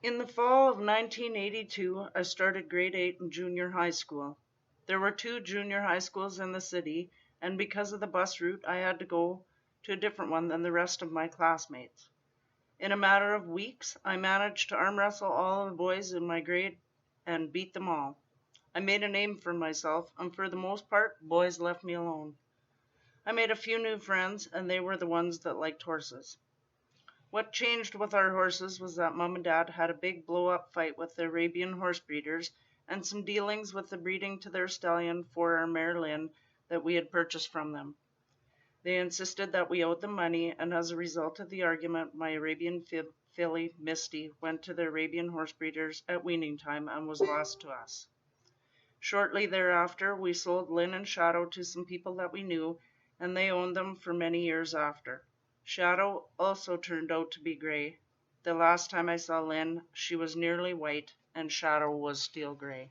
In the fall of 1982, I started grade 8 in junior high school. There were two junior high schools in the city, and because of the bus route, I had to go to a different one than the rest of my classmates. In a matter of weeks, I managed to arm wrestle all of the boys in my grade and beat them all. I made a name for myself, and for the most part, boys left me alone. I made a few new friends, and they were the ones that liked horses. What changed with our horses was that Mom and Dad had a big blow-up fight with the Arabian horse breeders and some dealings with the breeding to their stallion for our mare Lynn that we had purchased from them. They insisted that we owed them money, and as a result of the argument, my Arabian filly, Misty, went to the Arabian horse breeders at weaning time and was lost to us. Shortly thereafter, we sold Lynn and Shadow to some people that we knew, and they owned them for many years after. Shadow also turned out to be gray. The last time I saw Lynn, she was nearly white, and Shadow was steel gray.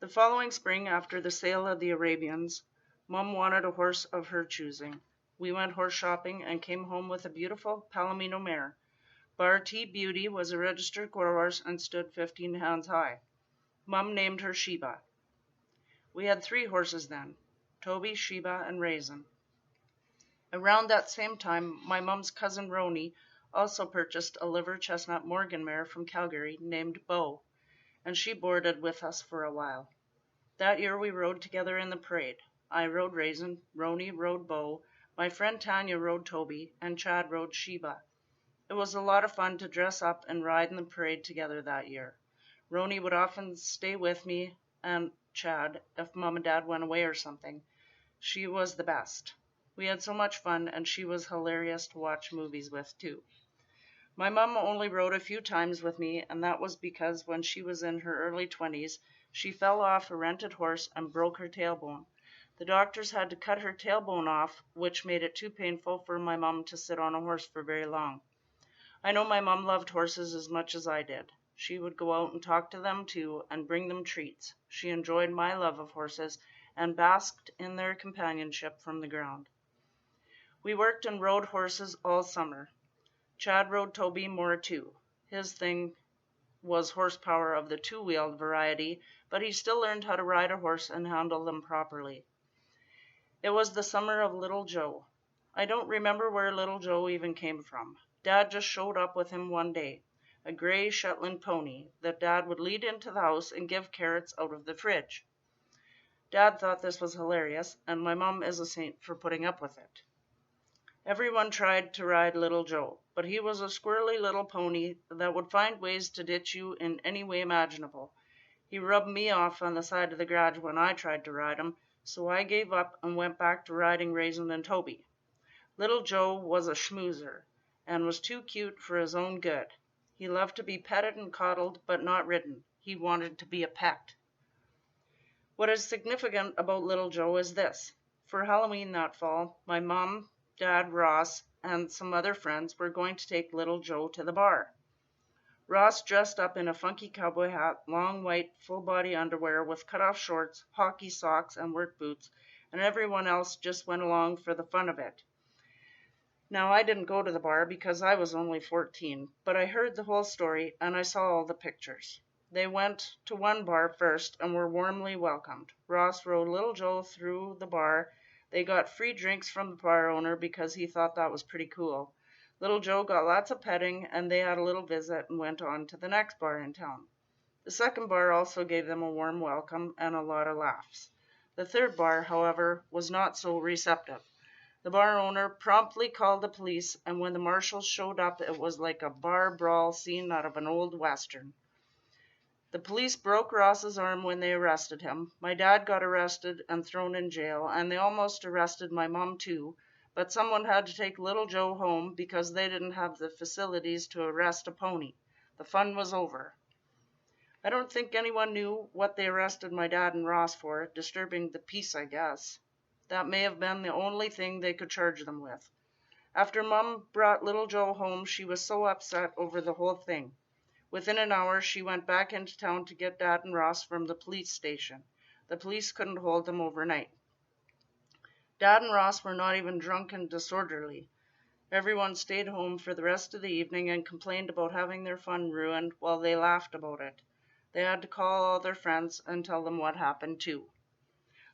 The following spring, after the sale of the Arabians, Mom wanted a horse of her choosing. We went horse shopping and came home with a beautiful Palomino mare. Bar T Beauty was a registered quarter horse and stood 15 hands high. Mom named her Sheba. We had 3 horses then, Toby, Sheba, and Raisin. Around that same time, my mom's cousin Roni also purchased a liver chestnut Morgan mare from Calgary named Bo, and she boarded with us for a while. That year we rode together in the parade. I rode Raisin, Roni rode Bo, my friend Tanya rode Toby, and Chad rode Sheba. It was a lot of fun to dress up and ride in the parade together that year. Roni would often stay with me and Chad if Mom and Dad went away or something. She was the best. We had so much fun, and she was hilarious to watch movies with, too. My mom only rode a few times with me, and that was because when she was in her early 20s, she fell off a rented horse and broke her tailbone. The doctors had to cut her tailbone off, which made it too painful for my mom to sit on a horse for very long. I know my mom loved horses as much as I did. She would go out and talk to them, too, and bring them treats. She enjoyed my love of horses and basked in their companionship from the ground. We worked and rode horses all summer. Chad rode Toby more too. His thing was horsepower of the 2-wheeled variety, but he still learned how to ride a horse and handle them properly. It was the summer of Little Joe. I don't remember where Little Joe even came from. Dad just showed up with him one day, a gray Shetland pony that Dad would lead into the house and give carrots out of the fridge. Dad thought this was hilarious, and my mom is a saint for putting up with it. Everyone tried to ride Little Joe, but he was a squirrely little pony that would find ways to ditch you in any way imaginable. He rubbed me off on the side of the garage when I tried to ride him, so I gave up and went back to riding Raisin and Toby. Little Joe was a schmoozer and was too cute for his own good. He loved to be petted and coddled, but not ridden. He wanted to be a pet. What is significant about Little Joe is this. For Halloween that fall, my mom, Dad, Ross, and some other friends were going to take Little Joe to the bar. Ross dressed up in a funky cowboy hat, long white full-body underwear with cut-off shorts, hockey socks, and work boots, and everyone else just went along for the fun of it. Now, I didn't go to the bar because I was only 14, but I heard the whole story and I saw all the pictures. They went to one bar first and were warmly welcomed. Ross rode Little Joe through the bar. They got free drinks from the bar owner because he thought that was pretty cool. Little Joe got lots of petting, and they had a little visit and went on to the next bar in town. The second bar also gave them a warm welcome and a lot of laughs. The third bar, however, was not so receptive. The bar owner promptly called the police, and when the marshals showed up, it was like a bar brawl scene out of an old western. The police broke Ross's arm when they arrested him. My dad got arrested and thrown in jail, and they almost arrested my mom too, but someone had to take Little Joe home because they didn't have the facilities to arrest a pony. The fun was over. I don't think anyone knew what they arrested my dad and Ross for, disturbing the peace, I guess. That may have been the only thing they could charge them with. After Mom brought Little Joe home, she was so upset over the whole thing. Within an hour, she went back into town to get Dad and Ross from the police station. The police couldn't hold them overnight. Dad and Ross were not even drunk and disorderly. Everyone stayed home for the rest of the evening and complained about having their fun ruined while they laughed about it. They had to call all their friends and tell them what happened too.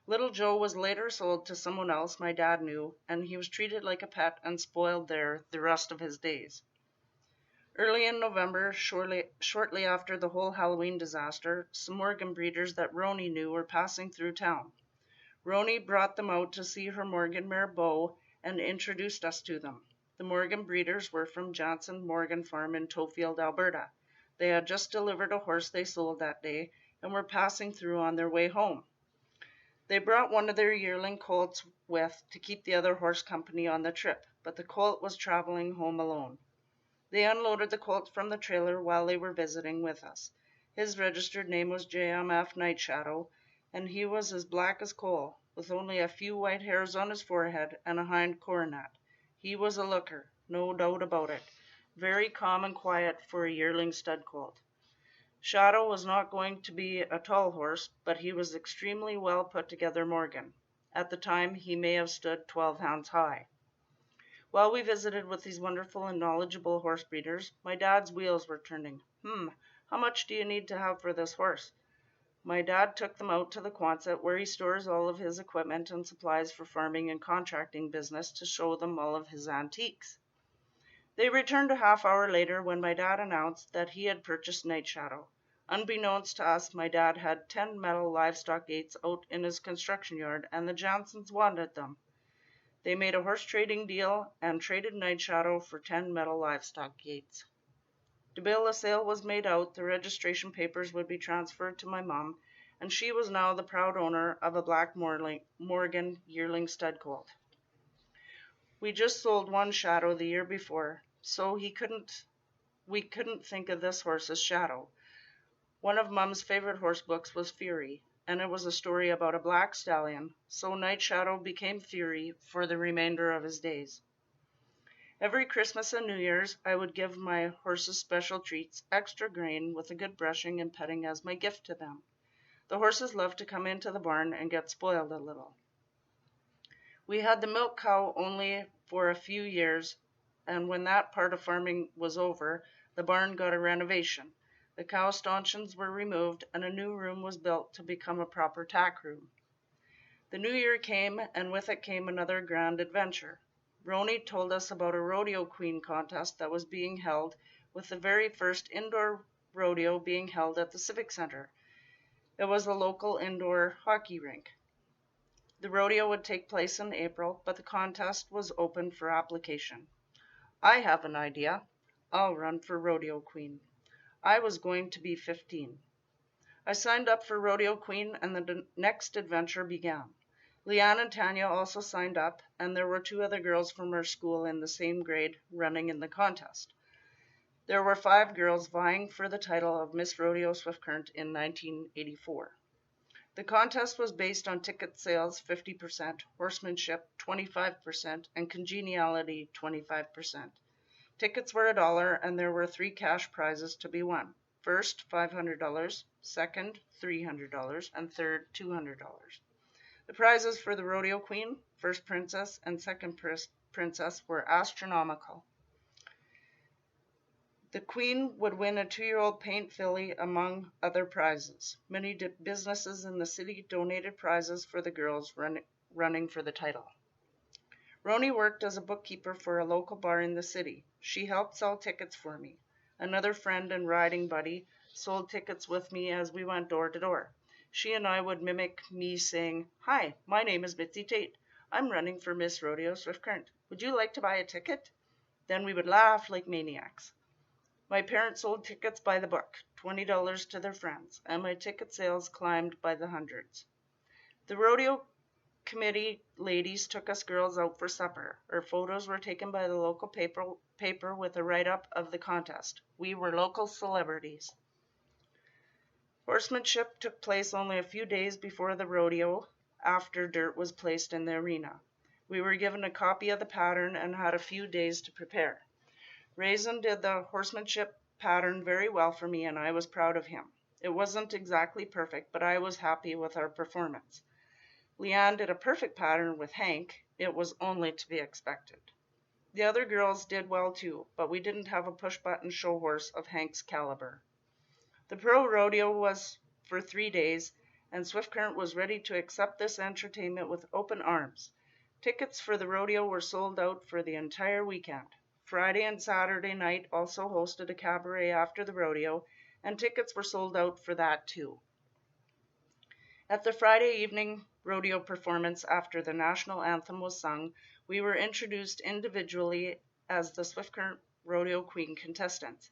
Little Joe was later sold to someone else my dad knew, and he was treated like a pet and spoiled there the rest of his days. Early in November, shortly after the whole Halloween disaster, some Morgan breeders that Roni knew were passing through town. Roni brought them out to see her Morgan mare Bo and introduced us to them. The Morgan breeders were from Jansen Morgan Farm in Tofield, Alberta. They had just delivered a horse they sold that day and were passing through on their way home. They brought one of their yearling colts with to keep the other horse company on the trip, but the colt was traveling home alone. They unloaded the colt from the trailer while they were visiting with us. His registered name was JMF Night Shadow, and he was as black as coal, with only a few white hairs on his forehead and a hind coronet. He was a looker, no doubt about it, very calm and quiet for a yearling stud colt. Shadow was not going to be a tall horse, but he was extremely well put together Morgan. At the time, he may have stood 12 hands high. While we visited with these wonderful and knowledgeable horse breeders, my dad's wheels were turning. How much do you need to have for this horse? My dad took them out to the Quonset where he stores all of his equipment and supplies for farming and contracting business to show them all of his antiques. They returned a half hour later when my dad announced that he had purchased Night Shadow. Unbeknownst to us, my dad had 10 metal livestock gates out in his construction yard and the Johnsons wanted them. They made a horse trading deal and traded Night Shadow for 10 metal livestock gates. The bill of sale was made out, the registration papers would be transferred to my mom, and she was now the proud owner of a black Morgan yearling stud colt. We just sold one Shadow the year before, so we couldn't think of this horse as Shadow. One of Mom's favorite horse books was Fury, and it was a story about a black stallion, so Night Shadow became Fury for the remainder of his days. Every Christmas and New Year's, I would give my horses special treats, extra grain with a good brushing and petting as my gift to them. The horses loved to come into the barn and get spoiled a little. We had the milk cow only for a few years, and when that part of farming was over, the barn got a renovation. The cow stanchions were removed and a new room was built to become a proper tack room. The new year came, and with it came another grand adventure. Roni told us about a rodeo queen contest that was being held, with the very first indoor rodeo being held at the Civic Center. It was a local indoor hockey rink. The rodeo would take place in April, but the contest was open for application. I have an idea. I'll run for rodeo queen. I was going to be 15. I signed up for rodeo queen and the next adventure began. Leanne and Tanya also signed up, and there were 2 other girls from our school in the same grade running in the contest. There were 5 girls vying for the title of Miss Rodeo Swift Current in 1984. The contest was based on ticket sales 50%, horsemanship 25%, and congeniality 25%. Tickets were $1 and there were 3 cash prizes to be won. First, $500, second, $300, and third, $200. The prizes for the rodeo queen, first princess, and second princess were astronomical. The queen would win a 2-year-old paint filly among other prizes. Many businesses in the city donated prizes for the girls running for the title. Roni worked as a bookkeeper for a local bar in the city. She helped sell tickets for me. Another friend and riding buddy sold tickets with me as we went door to door. She and I would mimic me saying, "Hi, my name is Mitzy Tait. I'm running for Miss Rodeo Swift Current. Would you like to buy a ticket?" Then we would laugh like maniacs. My parents sold tickets by the book, $20 to their friends, and my ticket sales climbed by the hundreds. The rodeo committee ladies took us girls out for supper. Our photos were taken by the local paper with a write-up of the contest. We were local celebrities. Horsemanship took place only a few days before the rodeo, after dirt was placed in the arena. We were given a copy of the pattern and had a few days to prepare. Raisin did the horsemanship pattern very well for me, and I was proud of him. It wasn't exactly perfect, but I was happy with our performance. Leanne did a perfect pattern with Hank. It was only to be expected. The other girls did well too, but we didn't have a push-button show horse of Hank's caliber. The Pro Rodeo was for 3 days, and Swift Current was ready to accept this entertainment with open arms. Tickets for the rodeo were sold out for the entire weekend. Friday and Saturday night also hosted a cabaret after the rodeo, and tickets were sold out for that too. At the Friday evening rodeo performance, after the national anthem was sung, we were introduced individually as the Swift Current Rodeo Queen contestants.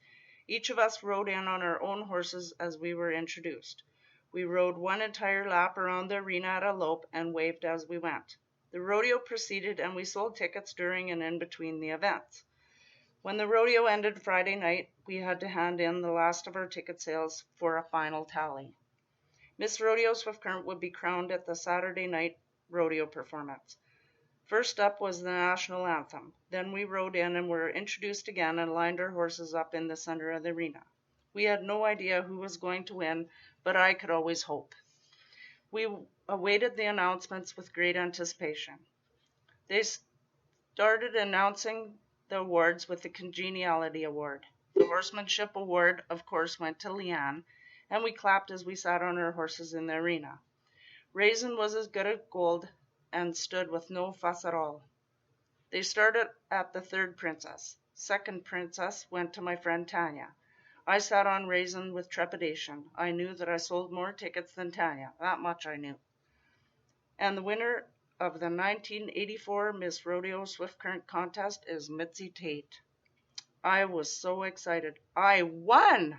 Each of us rode in on our own horses as we were introduced. We rode one entire lap around the arena at a lope and waved as we went. The rodeo proceeded, and we sold tickets during and in between the events. When the rodeo ended Friday night, we had to hand in the last of our ticket sales for a final tally. Miss Rodeo Swift Current would be crowned at the Saturday night rodeo performance. First up was the national anthem. Then we rode in and were introduced again and lined our horses up in the center of the arena. We had no idea who was going to win, but I could always hope. We awaited the announcements with great anticipation. They started announcing the awards with the Congeniality Award. The Horsemanship Award, of course, went to Leanne, and we clapped as we sat on our horses in the arena. Raisin was as good as gold and stood with no fuss at all. They started at the third princess. Second princess went to my friend Tanya. I sat on Raisin with trepidation. I knew that I sold more tickets than Tanya. That much I knew. And the winner of the 1984 Miss Rodeo Swift Current contest is Mitzy Tait. I was so excited. I won!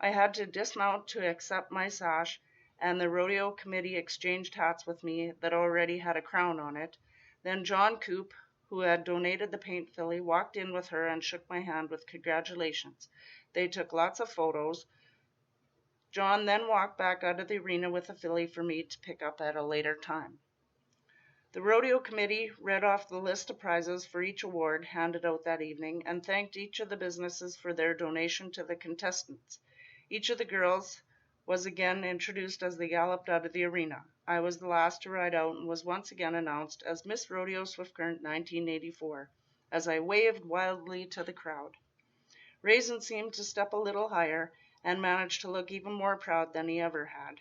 I had to dismount to accept my sash, and the rodeo committee exchanged hats with me that already had a crown on it. Then John Coop, who had donated the paint filly, walked in with her and shook my hand with congratulations. They took lots of photos. John then walked back out of the arena with the filly for me to pick up at a later time. The rodeo committee read off the list of prizes for each award handed out that evening and thanked each of the businesses for their donation to the contestants. Each of the girls was again introduced as they galloped out of the arena. I was the last to ride out and was once again announced as Miss Rodeo Swift Current 1984, as I waved wildly to the crowd. Raisin seemed to step a little higher and managed to look even more proud than he ever had.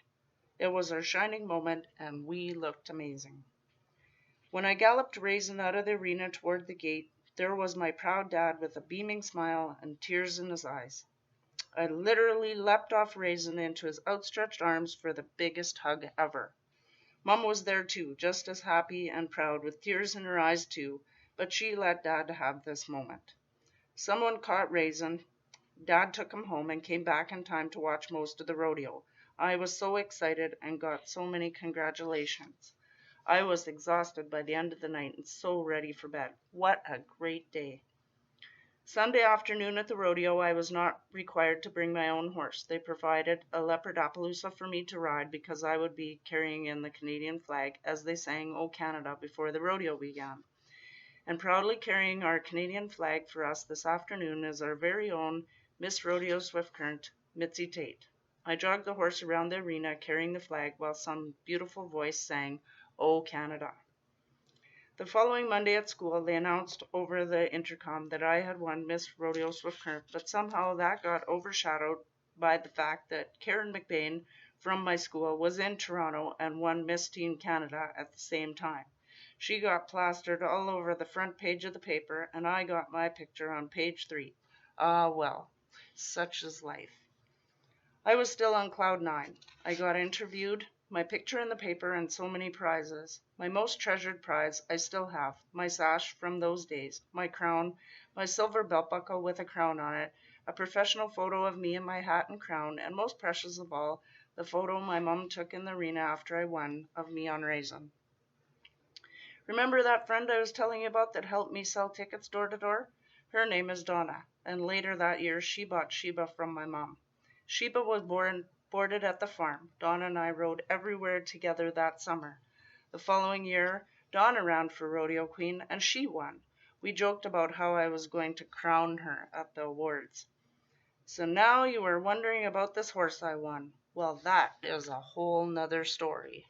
It was our shining moment, and we looked amazing. When I galloped Raisin out of the arena toward the gate, there was my proud dad with a beaming smile and tears in his eyes. I literally leapt off Raisin into his outstretched arms for the biggest hug ever. Mom was there too, just as happy and proud, with tears in her eyes too, but she let Dad have this moment. Someone caught Raisin. Dad took him home and came back in time to watch most of the rodeo. I was so excited and got so many congratulations. I was exhausted by the end of the night and so ready for bed. What a great day. Sunday afternoon at the rodeo, I was not required to bring my own horse. They provided a leopard Appaloosa for me to ride because I would be carrying in the Canadian flag as they sang "O Canada" before the rodeo began. And proudly carrying our Canadian flag for us this afternoon is our very own Miss Rodeo Swift Current, Mitzy Tait. I jogged the horse around the arena carrying the flag while some beautiful voice sang "O Canada." The following Monday at school, they announced over the intercom that I had won Miss Rodeo Swift Current, but somehow that got overshadowed by the fact that Karen McBain from my school was in Toronto and won Miss Teen Canada at the same time. She got plastered all over the front page of the paper, and I got my picture on page 3. Ah, well, such is life. I was still on cloud 9. I got interviewed, my picture in the paper, and so many prizes. My most treasured prize I still have, my sash from those days, my crown, my silver belt buckle with a crown on it, a professional photo of me in my hat and crown, and most precious of all, the photo my mom took in the arena after I won of me on Raisin. Remember that friend I was telling you about that helped me sell tickets door to door? Her name is Donna, and later that year she bought Sheba from my mom. Sheba was boarded at the farm. Donna and I rode everywhere together that summer. The following year, Donna ran for Rodeo Queen, and she won. We joked about how I was going to crown her at the awards. So now you are wondering about this horse I won. Well, that is a whole nother story.